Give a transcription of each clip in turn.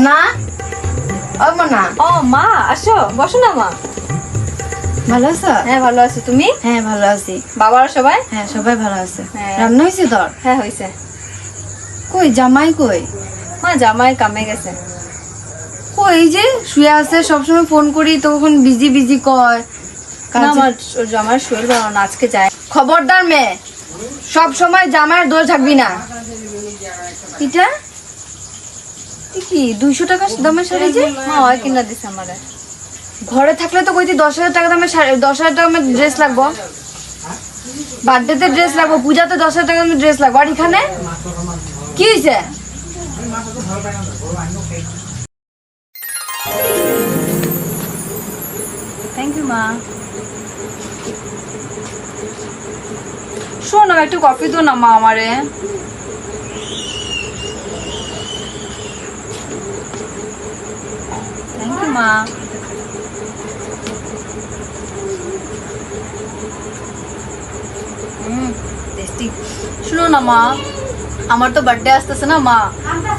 না ও মনা ও মা আসো বসো না মা। ভালো আছো? হ্যাঁ ভালো আছি, তুমি? হ্যাঁ ভালো আছি। বাবারা সবাই? হ্যাঁ সবাই ভালো আছে। হ্যাঁ। রান্না হয়েছে তোর? হ্যাঁ হয়েছে। কই জামাই কই? মা জামাই কামে গেছে। কই এই যে শুয়ে আছে, সবসময় ফোন করি তখন বিজি বিজি কয়। না আমার জামাই শরীর ভালো না, আজকে যায়। খবরদার মেয়ে, সব সময় জামাইয়ের দোষ থাকবি না। এটা কি 200 টাকা দামের শাড়ি যে? মা ওই কিনা দিছে আমারে। ঘরে থাকলে তো কইতি 10,000 টাকা দামের শাড়ি, 10,000 টাকা দামের ড্রেস লাগবো, বার্থডেতে ড্রেস লাগবো, পূজাতে 10,000 টাকা দামের ড্রেস লাগবো। আর এখানে কি হয়েছে? থ্যাংক ইউ মা। শোনো একটু কফি দো না মা আমারে। থ্যাংক ইউ মা। টেস্টি। শুনো না মা, আমার তো বার্থডে আসতেছে না মা,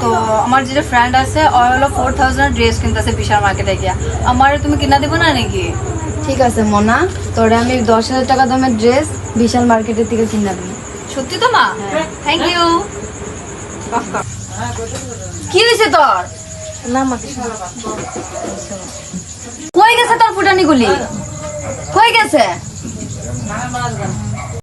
তো আমার যেটা ফ্রেন্ড আছে ওর হলো 4,000 ড্রেস কিনতেছে বিশাল মার্কেটে গিয়া, আমারে তুমি কিনা দেবো না নাকি? ঠিক আছে মোনা, তোরে আমি 10,000 টাকা দামের ড্রেস বিশাল মার্কেটের থেকে কিনে দেবো। সত্যি তো মা? Thank you. কি হয়েছে তোর? না মা কই গেছে তোর ফুটানি গুলি? কই গেছে?